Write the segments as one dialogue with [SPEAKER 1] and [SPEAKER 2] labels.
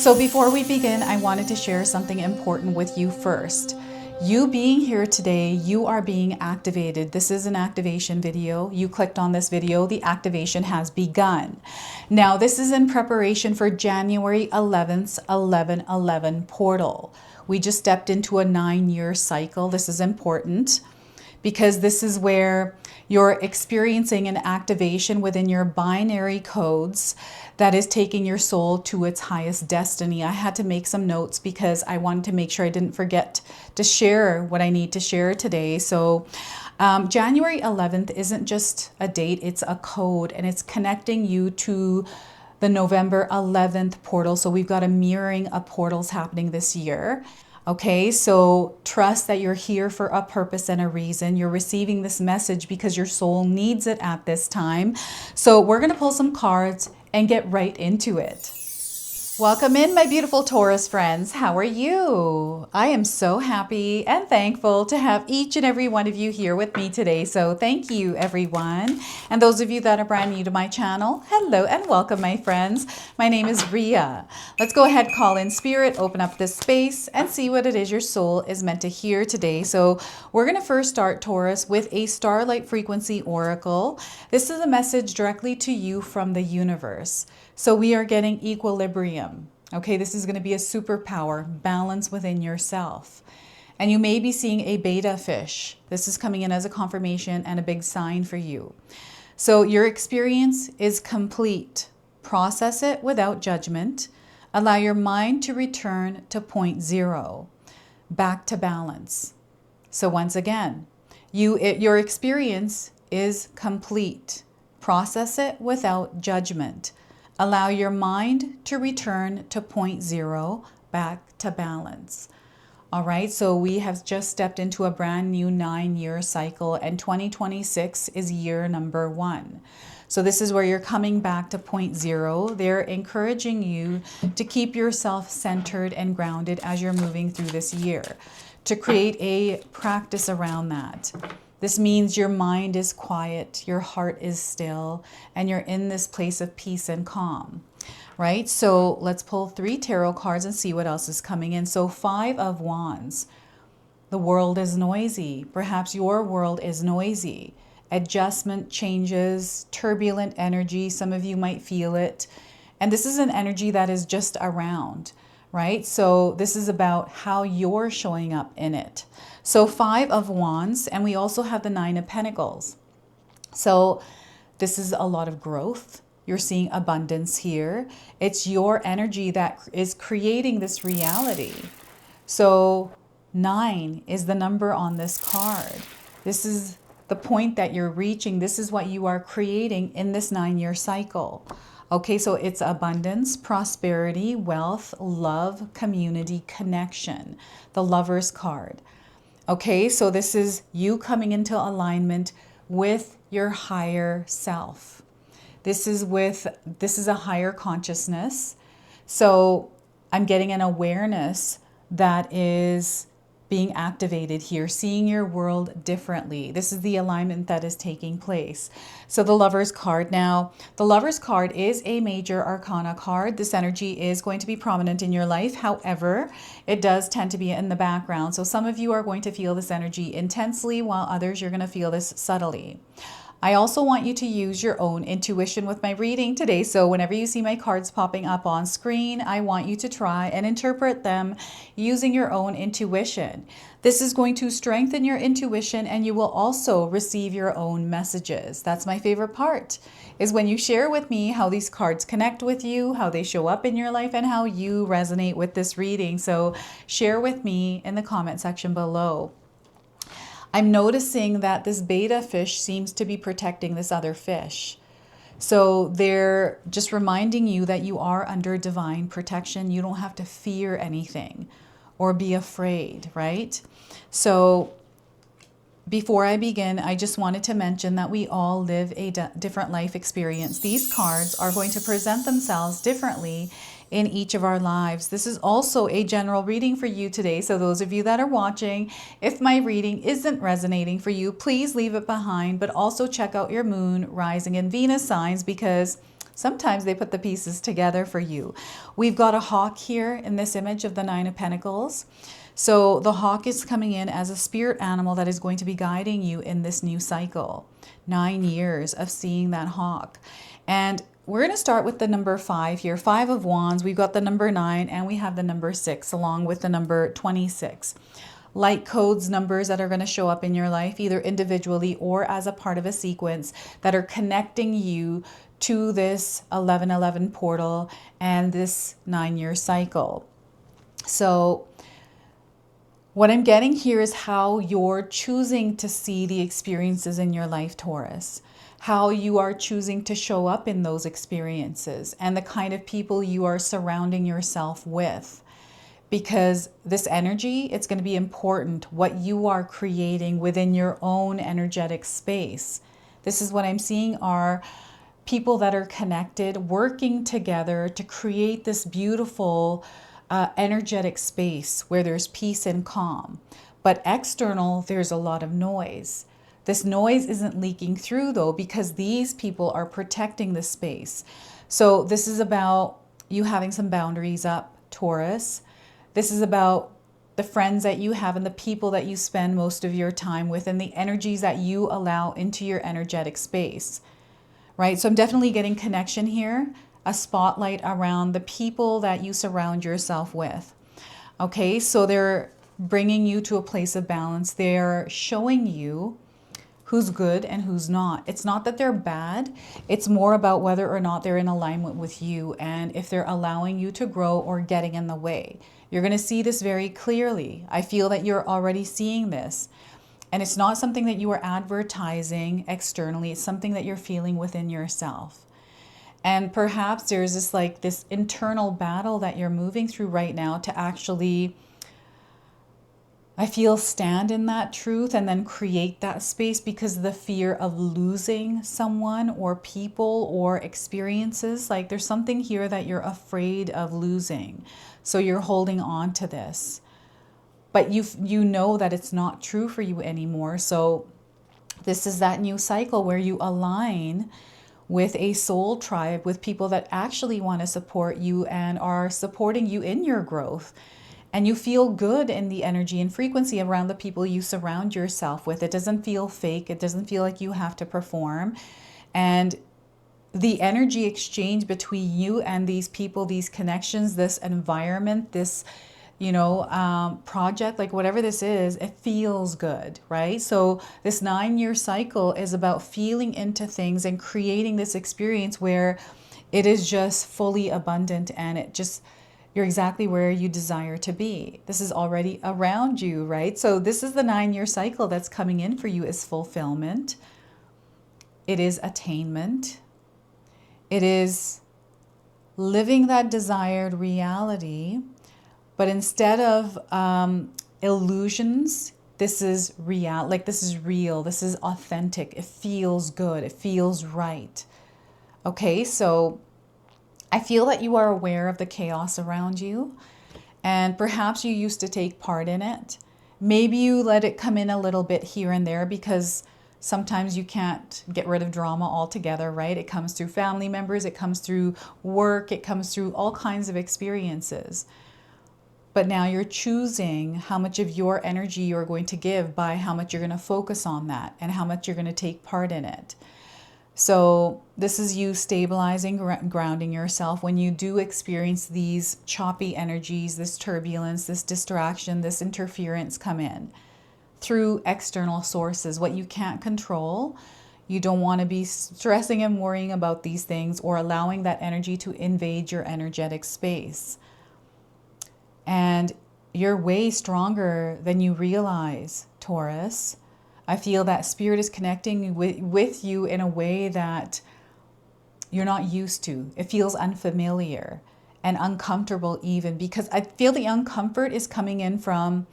[SPEAKER 1] So before we begin, I wanted to share something important with you first. You being here today, you are being activated. This is an activation video. You clicked on this video, the activation has begun. Now, this is in preparation for January 11th, 11/11 portal. We just stepped into a 9-year cycle. This is important because this is where you're experiencing an activation within your binary codes that is taking your soul to its highest destiny. I had to make some notes because I wanted to make sure I didn't forget to share what I need to share today. So January 11th isn't just a date, it's a code, and it's connecting you to the November 11th portal. So we've got a mirroring of portals happening this year. Okay, so trust that you're here for a purpose and a reason. You're receiving this message because your soul needs it at this time. So we're going to pull some cards and get right into it. Welcome in, my beautiful Taurus friends. How are you? I am so happy and thankful to have each and every one of you here with me today. So thank you, everyone. And those of you that are brand new to my channel, hello and welcome, my friends. My name is Ria. Let's go ahead, call in spirit, open up this space and see what it is your soul is meant to hear today. So we're going to first start, Taurus, with a Starlight Frequency Oracle. This is a message directly to you from the universe. So we are getting equilibrium. Okay, this is going to be a superpower, balance within yourself. And you may be seeing a beta fish. This is coming in as a confirmation and a big sign for you. So your experience is complete. Process it without judgment. Allow your mind to return to point zero, back to balance. So once again, your experience is complete. Process it without judgment. Allow your mind to return to point zero, back to balance. All right, so we have just stepped into a brand new 9-year cycle, and 2026 is year number 1. So this is where you're coming back to point zero. They're encouraging you to keep yourself centered and grounded as you're moving through this year, to create a practice around that. This means your mind is quiet, your heart is still, and you're in this place of peace and calm, right? So let's pull 3 tarot cards and see what else is coming in. So 5 of Wands. The world is noisy. Perhaps your world is noisy. Adjustment, changes, turbulent energy. Some of you might feel it. And this is an energy that is just around, right? So this is about how you're showing up in it. So 5 of Wands, and we also have the 9 of Pentacles. So this is a lot of growth. You're seeing abundance here. It's your energy that is creating this reality. So 9 is the number on this card. This is the point that you're reaching. This is what you are creating in this 9-year cycle. Okay, so it's abundance, prosperity, wealth, love, community, connection. The Lover's card. Okay, so this is you coming into alignment with your higher self. This is a higher consciousness. So I'm getting an awareness that is being activated here, seeing your world differently. This is the alignment that is taking place. So the Lover's card. Now, the Lover's card is a major arcana card. This energy is going to be prominent in your life. However, it does tend to be in the background. So some of you are going to feel this energy intensely, while others you're going to feel this subtly. I also want you to use your own intuition with my reading today. So whenever you see my cards popping up on screen, I want you to try and interpret them using your own intuition. This is going to strengthen your intuition, and you will also receive your own messages. That's my favorite part, is when you share with me how these cards connect with you, how they show up in your life, and how you resonate with this reading. So share with me in the comment section below. I'm noticing that this beta fish seems to be protecting this other fish. So they're just reminding you that you are under divine protection. You don't have to fear anything or be afraid, right? So before I begin, I just wanted to mention that we all live a different life experience. These cards are going to present themselves differently in each of our lives. This is also a general reading for you today. So those of you that are watching, if my reading isn't resonating for you, please leave it behind, but also check out your moon, rising, and Venus signs, because Sometimes they put the pieces together for you. We've got a hawk here in this image of the Nine of Pentacles. So the hawk is coming in as a spirit animal that is going to be guiding you in this new cycle. 9 years of seeing that hawk. And we're going to start with the number 5 here. 5 of Wands. We've got the number 9 and we have the number 6 along with the number 26. Light codes, numbers that are going to show up in your life, either individually or as a part of a sequence, that are connecting you to this 1111 portal and this 9-year cycle. So what I'm getting here is how you're choosing to see the experiences in your life, Taurus. How you are choosing to show up in those experiences and the kind of people you are surrounding yourself with. Because this energy, it's going to be important what you are creating within your own energetic space. This is what I'm seeing are people that are connected, working together to create this beautiful energetic space where there's peace and calm. But external, there's a lot of noise. This noise isn't leaking through though, because these people are protecting the space. So this is about you having some boundaries up, Taurus. This is about the friends that you have and the people that you spend most of your time with and the energies that you allow into your energetic space, right? So I'm definitely getting connection here, a spotlight around the people that you surround yourself with. Okay, so they're bringing you to a place of balance. They're showing you who's good and who's not. It's not that they're bad. It's more about whether or not they're in alignment with you and if they're allowing you to grow or getting in the way. You're going to see this very clearly. I feel that you're already seeing this. And it's not something that you are advertising externally. It's something that you're feeling within yourself. And perhaps there's this internal battle that you're moving through right now to actually, I feel, stand in that truth and then create that space because of the fear of losing someone or people or experiences. Like there's something here that you're afraid of losing. So you're holding on to this. But you know that it's not true for you anymore. So this is that new cycle where you align with a soul tribe, with people that actually want to support you and are supporting you in your growth. And you feel good in the energy and frequency around the people you surround yourself with. It doesn't feel fake. It doesn't feel like you have to perform. And the energy exchange between you and these people, these connections, this environment, this, project, like whatever this is, it feels good, right? So this 9-year cycle is about feeling into things and creating this experience where it is just fully abundant and you're exactly where you desire to be. This is already around you, right? So this is the 9-year cycle that's coming in for you is fulfillment. It is attainment. It is living that desired reality, but instead of illusions, this is real. Like this is real. This is authentic. It feels good. It feels right. Okay, so I feel that you are aware of the chaos around you, and perhaps you used to take part in it. Maybe you let it come in a little bit here and there because sometimes you can't get rid of drama altogether, right? It comes through family members, it comes through work, it comes through all kinds of experiences. But now you're choosing how much of your energy you're going to give by how much you're going to focus on that and how much you're going to take part in it. So this is you stabilizing, grounding yourself when you do experience these choppy energies, this turbulence, this distraction, this interference come in through external sources, what you can't control. You don't want to be stressing and worrying about these things or allowing that energy to invade your energetic space. And you're way stronger than you realize, Taurus. I feel that spirit is connecting with you in a way that you're not used to. It feels unfamiliar and uncomfortable even, because I feel the uncomfort is coming in from,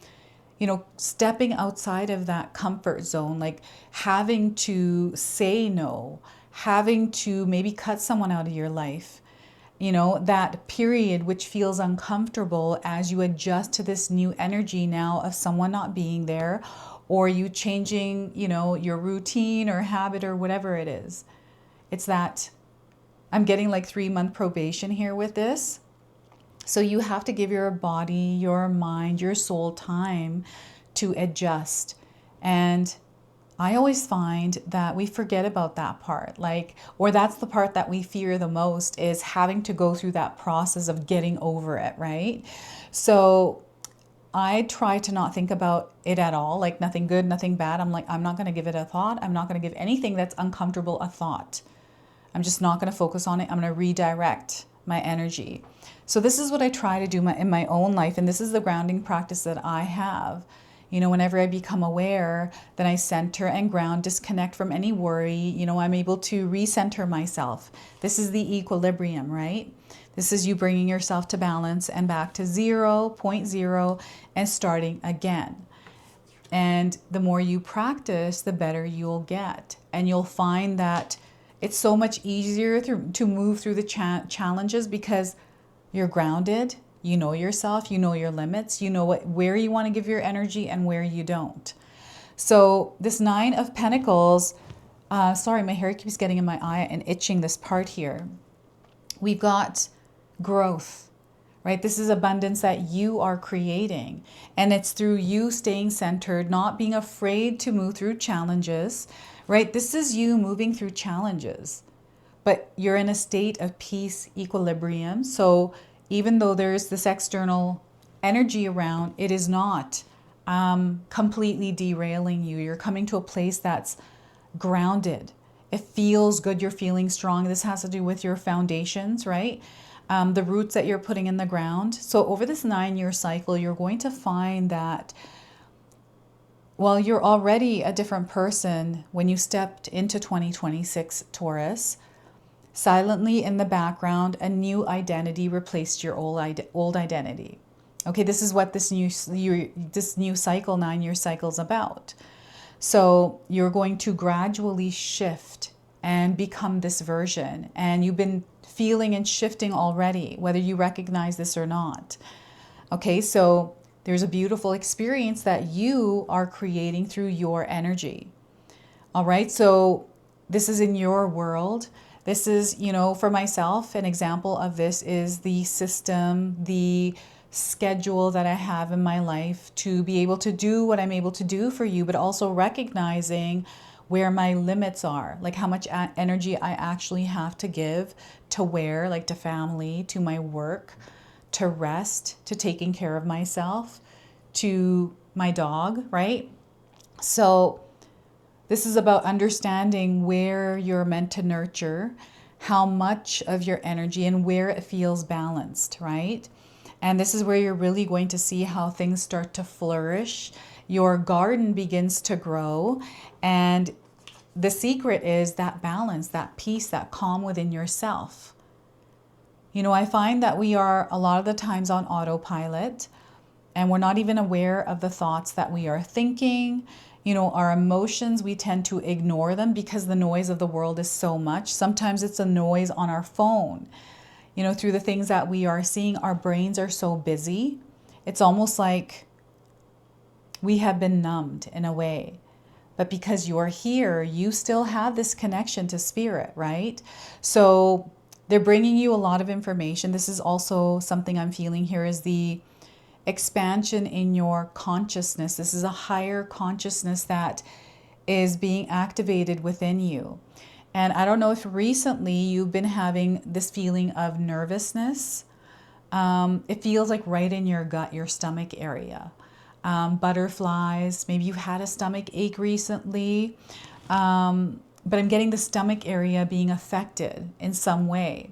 [SPEAKER 1] stepping outside of that comfort zone, like having to say no, having to maybe cut someone out of your life. That period which feels uncomfortable as you adjust to this new energy now of someone not being there, or you changing, your routine or habit or whatever it is. It's that I'm getting like 3-month probation here with this. So you have to give your body, your mind, your soul time to adjust. And I always find that we forget about that part, or that's the part that we fear the most, is having to go through that process of getting over it, right? So I try to not think about it at all, like nothing good, nothing bad. I'm like, I'm not going to give it a thought. I'm not going to give anything that's uncomfortable a thought. I'm just not going to focus on it. I'm going to redirect my energy. So this is what I try to do in my own life. And this is the grounding practice that I have. Whenever I become aware, then I center and ground, disconnect from any worry. I'm able to recenter myself. This is the equilibrium, right? This is you bringing yourself to balance and back to 0.0 and starting again. And the more you practice, the better you'll get. And you'll find that it's so much easier to move through the challenges because you're grounded. You know yourself, you know your limits, you know where you want to give your energy and where you don't. So this 9 of Pentacles, sorry, my hair keeps getting in my eye and itching this part here. We've got growth, right? This is abundance that you are creating. And it's through you staying centered, not being afraid to move through challenges, right? This is you moving through challenges, but you're in a state of peace, equilibrium. So even though there's this external energy around, it is not completely derailing you. You're coming to a place that's grounded. It feels good. You're feeling strong. This has to do with your foundations, right? The roots that you're putting in the ground. So over this 9-year cycle, you're going to find that while you're already a different person when you stepped into 2026 Taurus, silently in the background, a new identity replaced your old identity. Okay, this is what this new cycle, 9-year cycle, is about. So you're going to gradually shift and become this version. And you've been feeling and shifting already, whether you recognize this or not. Okay, so there's a beautiful experience that you are creating through your energy. All right, so this is in your world. This is, for myself, an example of this is the system, the schedule that I have in my life to be able to do what I'm able to do for you, but also recognizing where my limits are, like how much energy I actually have to give to where, like to family, to my work, to rest, to taking care of myself, to my dog, right? So this is about understanding where you're meant to nurture, how much of your energy and where it feels balanced, right? And this is where you're really going to see how things start to flourish. Your garden begins to grow. And the secret is that balance, that peace, that calm within yourself. I find that we are a lot of the times on autopilot and we're not even aware of the thoughts that we are thinking. Our emotions, we tend to ignore them because the noise of the world is so much. Sometimes it's a noise on our phone. Through the things that we are seeing, our brains are so busy. It's almost like we have been numbed in a way. But because you're here, you still have this connection to spirit, right? So they're bringing you a lot of information. This is also something I'm feeling here is the expansion in your consciousness. This is a higher consciousness that is being activated within you. And I don't know if recently you've been having this feeling of nervousness. It feels like right in your gut, your stomach area. Butterflies, maybe you've had a stomach ache recently. But I'm getting the stomach area being affected in some way.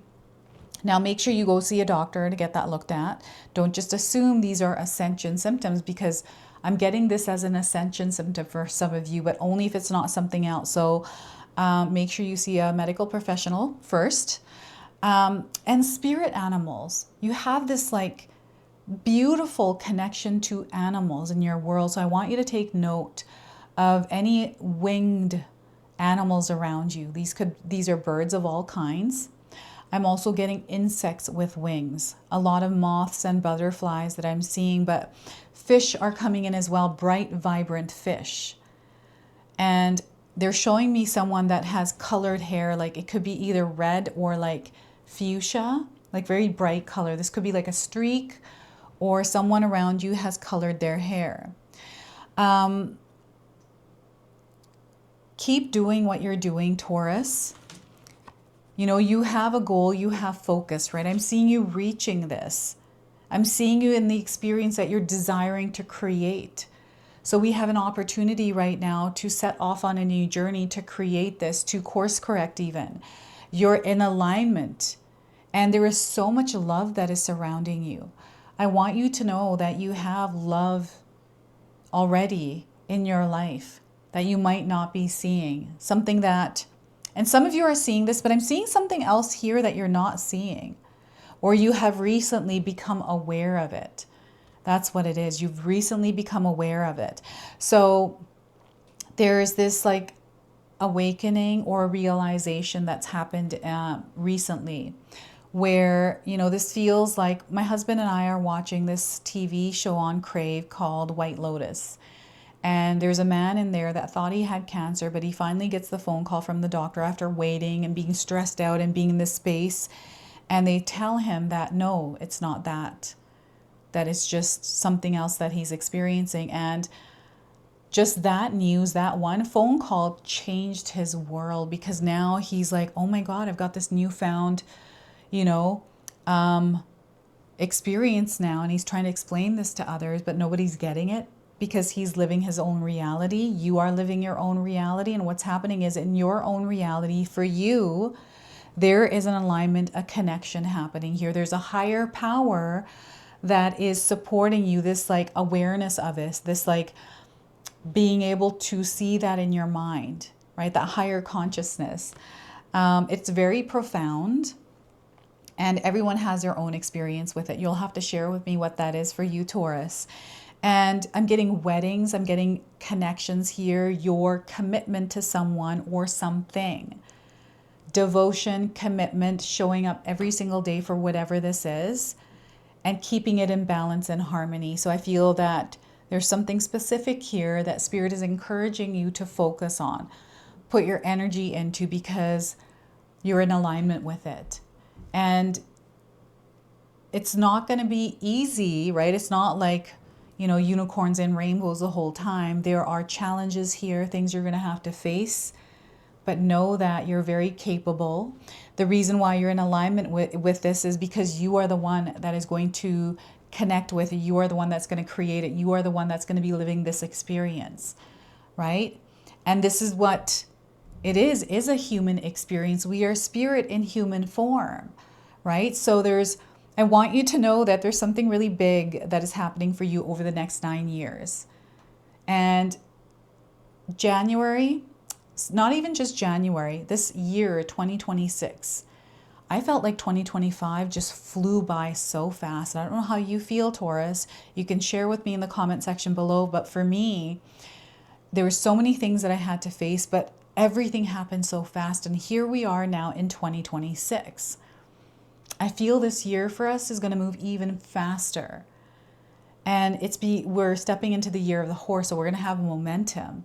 [SPEAKER 1] Now, make sure you go see a doctor to get that looked at. Don't just assume these are ascension symptoms because I'm getting this as an ascension symptom for some of you, but only if it's not something else. So make sure you see a medical professional first. And spirit animals. You have this like beautiful connection to animals in your world. So I want you to take note of any winged animals around you. These are birds of all kinds. I'm also getting insects with wings, a lot of moths and butterflies that I'm seeing, but fish are coming in as well, bright, vibrant fish. And they're showing me someone that has colored hair. Like it could be either red or like fuchsia, like very bright color. This could be like a streak, or someone around you has colored their hair. Keep doing what you're doing, Taurus. You know, you have a goal, you have focus, right? I'm seeing you reaching this. I'm seeing you in the experience that you're desiring to create. So we have an opportunity right now to set off on a new journey to create this, to course correct even. You're in alignment, and there is so much love that is surrounding you. I want you to know that you have love already in your life that you might not be seeing. Something that, and some of you are seeing this, but I'm seeing something else here that you're not seeing, or you have recently become aware of it. That's what it is. You've recently become aware of it. So there's this like awakening or realization that's happened recently, where, you know, this feels like my husband and I are watching this TV show on Crave called White Lotus. And there's a man in there that thought he had cancer, but he finally gets the phone call from the doctor after waiting and being stressed out and being in this space. And they tell him that, no, it's not that. That it's just something else that he's experiencing. And just that news, that one phone call changed his world, because now he's like, oh my God, I've got this newfound, you know, experience now. And he's trying to explain this to others, but nobody's getting it, because he's living his own reality. You are living your own reality. And what's happening is, in your own reality, for you, there is an alignment, a connection happening here. There's a higher power that is supporting you, this like awareness of this like being able to see that in your mind, right? That higher consciousness. It's very profound, and everyone has their own experience with it. You'll have to share with me what that is for you, Taurus. And I'm getting weddings, I'm getting connections here, your commitment to someone or something. Devotion, commitment, showing up every single day for whatever this is, and keeping it in balance and harmony. So I feel that there's something specific here that Spirit is encouraging you to focus on, put your energy into, because you're in alignment with it. And it's not going to be easy, right? It's not like, you know, unicorns and rainbows the whole time. There are challenges here, things you're going to have to face, but know that you're very capable. The reason why you're in alignment with this is because you are the one that is going to connect with it. You are the one that's going to create it. You are the one that's going to be living this experience, right? And this is what it is a human experience. We are spirit in human form, right? So I want you to know that there's something really big that is happening for you over the next 9 years. And January, not even just January, this year, 2026, I felt like 2025 just flew by so fast. I don't know how you feel, Taurus. You can share with me in the comment section below. But for me, there were so many things that I had to face, but everything happened so fast. And here we are now in 2026. I feel this year for us is going to move even faster. And we're stepping into the year of the horse, so we're going to have momentum.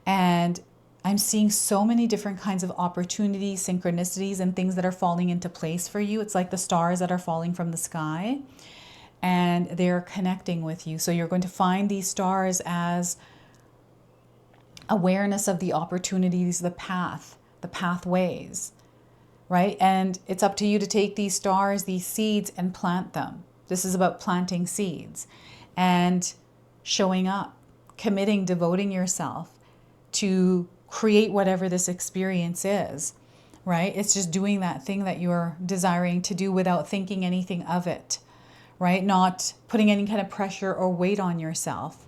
[SPEAKER 1] And I'm seeing so many different kinds of opportunities, synchronicities, and things that are falling into place for you. It's like the stars that are falling from the sky, and they're connecting with you. So you're going to find these stars as awareness of the opportunities, the path, the pathways, right? And it's up to you to take these stars, these seeds, and plant them. This is about planting seeds and showing up, committing, devoting yourself to create whatever this experience is, right? It's just doing that thing that you're desiring to do without thinking anything of it, right? Not putting any kind of pressure or weight on yourself.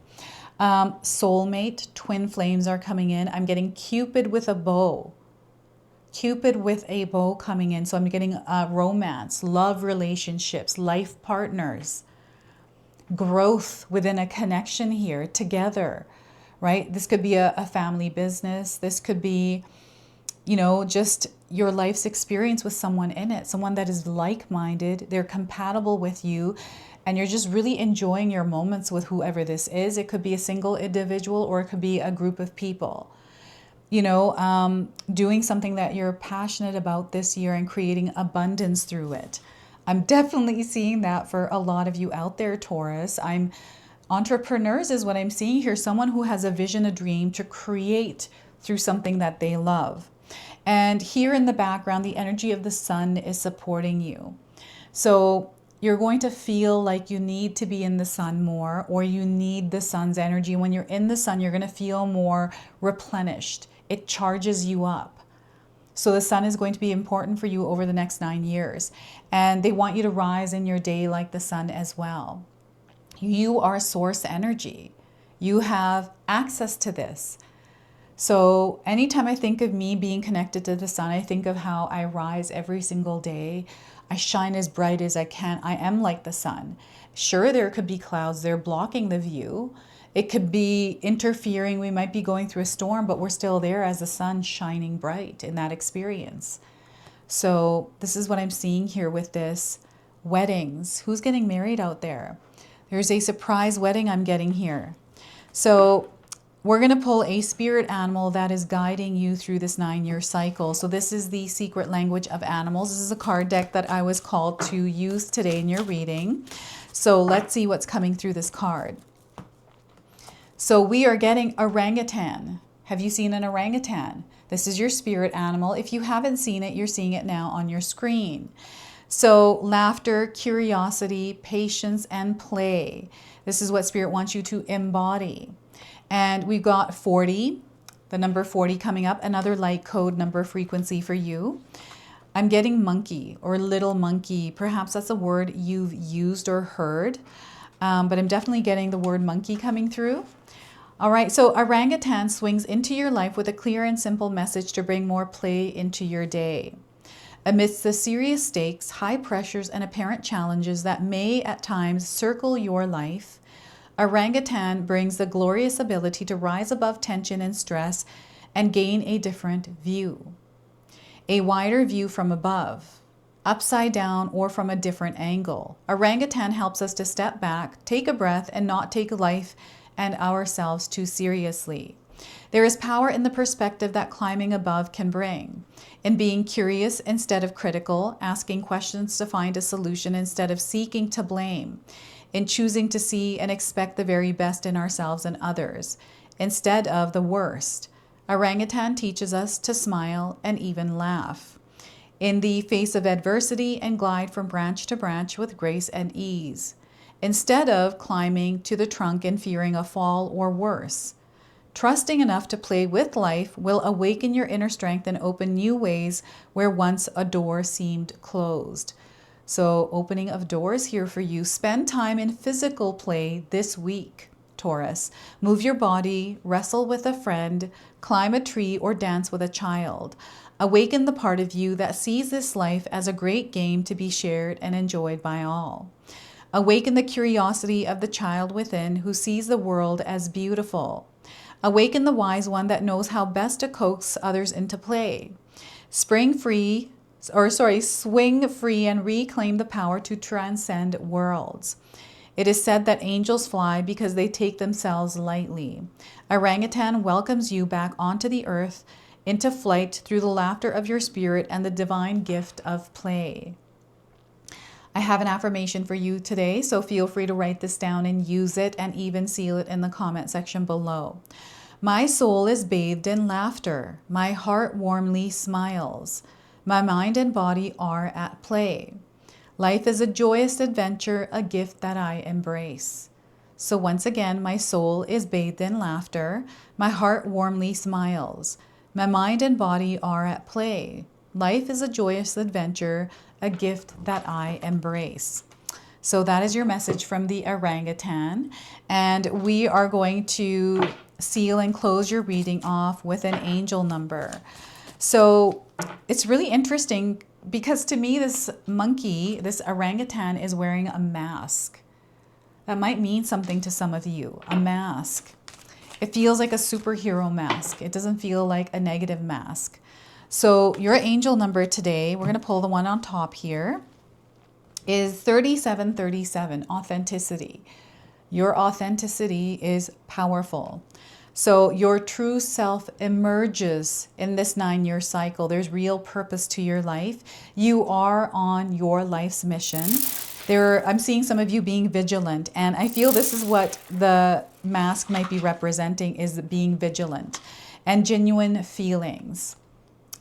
[SPEAKER 1] Soulmate, twin flames are coming in. I'm getting Cupid with a bow. Cupid with a bow coming in. So I'm getting romance, love relationships, life partners, growth within a connection here together, right? This could be a family business. This could be, you know, just your life's experience with someone in it, someone that is like-minded, they're compatible with you, and you're just really enjoying your moments with whoever this is. It could be a single individual or it could be a group of people. doing something that you're passionate about this year and creating abundance through it. I'm definitely seeing that for a lot of you out there, Taurus. Entrepreneurs is what I'm seeing here. Someone who has a vision, a dream to create through something that they love. And here in the background, the energy of the sun is supporting you. So you're going to feel like you need to be in the sun more, or you need the sun's energy. When you're in the sun, you're going to feel more replenished. It charges you up. So the sun is going to be important for you over the next 9 years. And they want you to rise in your day like the sun as well. You are source energy. You have access to this. So anytime I think of me being connected to the sun, I think of how I rise every single day. I shine as bright as I can. I am like the sun. Sure, there could be clouds. They're blocking the view. It could be interfering. We might be going through a storm, but we're still there as the sun shining bright in that experience. So this is what I'm seeing here with this. Weddings. Who's getting married out there? There's a surprise wedding I'm getting here. So we're going to pull a spirit animal that is guiding you through this 9-year cycle. So this is the secret language of animals. This is a card deck that I was called to use today in your reading. So let's see what's coming through this card. So we are getting orangutan. Have you seen an orangutan? This is your spirit animal. If you haven't seen it, you're seeing it now on your screen. So laughter, curiosity, patience, and play. This is what spirit wants you to embody. And we've got 40, the number 40 coming up, another light code number frequency for you. I'm getting monkey or little monkey. Perhaps that's a word you've used or heard, but I'm definitely getting the word monkey coming through. All right, so orangutan swings into your life with a clear and simple message to bring more play into your day. Amidst the serious stakes, high pressures, and apparent challenges that may at times circle your life, orangutan brings the glorious ability to rise above tension and stress and gain a different view. A wider view from above, upside down, or from a different angle. Orangutan helps us to step back, take a breath, and not take life and ourselves too seriously. There is power in the perspective that climbing above can bring, in being curious instead of critical, asking questions to find a solution instead of seeking to blame, in choosing to see and expect the very best in ourselves and others, instead of the worst. Orangutan teaches us to smile and even laugh in the face of adversity and glide from branch to branch with grace and ease, instead of climbing to the trunk and fearing a fall or worse. Trusting enough to play with life will awaken your inner strength and open new ways where once a door seemed closed. So opening of doors here for you. Spend time in physical play this week, Taurus. Move your body, wrestle with a friend, climb a tree, or dance with a child. Awaken the part of you that sees this life as a great game to be shared and enjoyed by all. Awaken the curiosity of the child within who sees the world as beautiful. Awaken the wise one that knows how best to coax others into play. Swing free and reclaim the power to transcend worlds. It is said that angels fly because they take themselves lightly. Orangutan welcomes you back onto the earth, into flight through the laughter of your spirit and the divine gift of play. I have an affirmation for you today, so feel free to write this down and use it and even seal it in the comment section below. My soul is bathed in laughter. My heart warmly smiles. My mind and body are at play. Life is a joyous adventure, a gift that I embrace. So once again, my soul is bathed in laughter. My heart warmly smiles. My mind and body are at play. Life is a joyous adventure, a gift that I embrace. So that is your message from the orangutan. And we are going to seal and close your reading off with an angel number. So it's really interesting because to me, this monkey, this orangutan is wearing a mask. That might mean something to some of you, a mask. It feels like a superhero mask. It doesn't feel like a negative mask. So your angel number today, we're going to pull the one on top here, is 3737, authenticity. Your authenticity is powerful. So your true self emerges in this 9-year cycle. There's real purpose to your life. You are on your life's mission. I'm seeing some of you being vigilant, and I feel this is what the mask might be representing, is being vigilant and genuine feelings.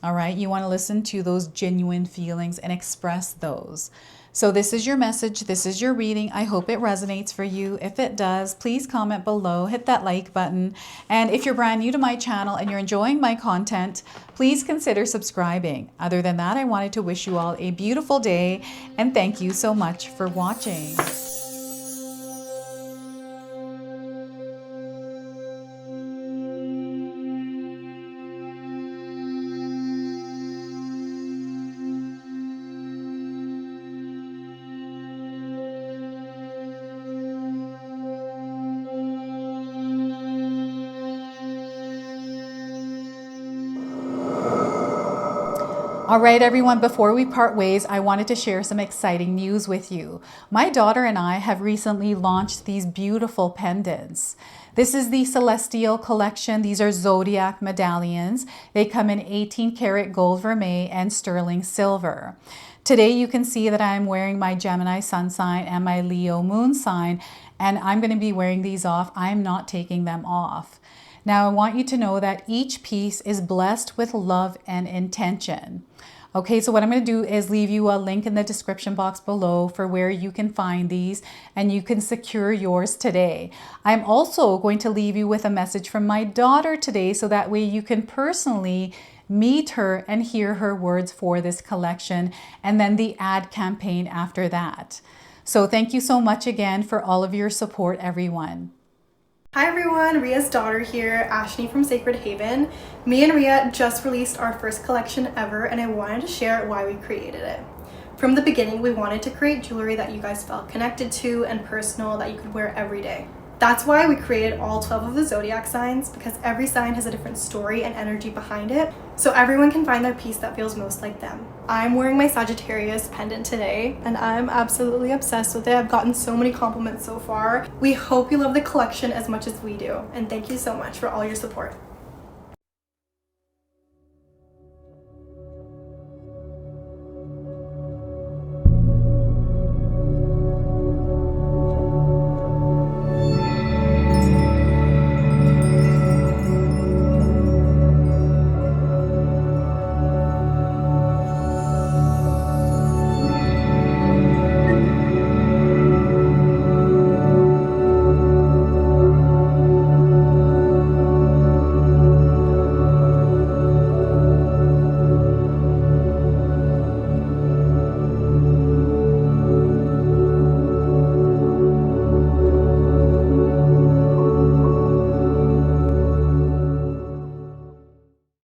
[SPEAKER 1] All right, you want to listen to those genuine feelings and express those. So this is your message. This is your reading. I hope it resonates for you. If it does, please comment below, hit that like button. And if you're brand new to my channel and you're enjoying my content, please consider subscribing. Other than that, I wanted to wish you all a beautiful day and thank you so much for watching. All right, everyone, before we part ways, I wanted to share some exciting news with you. My daughter and I have recently launched these beautiful pendants. This is the Celestial Collection. These are zodiac medallions. They come in 18 karat gold vermeil and sterling silver. Today, you can see that I'm wearing my Gemini sun sign and my Leo moon sign, and I'm going to be wearing these off. I'm not taking them off. Now, I want you to know that each piece is blessed with love and intention. Okay, so what I'm going to do is leave you a link in the description box below for where you can find these and you can secure yours today. I'm also going to leave you with a message from my daughter today, so that way you can personally meet her and hear her words for this collection, and then the ad campaign after that. So thank you so much again for all of your support, everyone.
[SPEAKER 2] Hi everyone, Ria's daughter here, Ashley from Sacred Haven. Me and Ria just released our first collection ever, and I wanted to share why we created it. From the beginning, we wanted to create jewelry that you guys felt connected to and personal, that you could wear every day. That's why we created all 12 of the zodiac signs, because every sign has a different story and energy behind it, so everyone can find their piece that feels most like them. I'm wearing my Sagittarius pendant today, and I'm absolutely obsessed with it. I've gotten so many compliments so far. We hope you love the collection as much as we do, and thank you so much for all your support.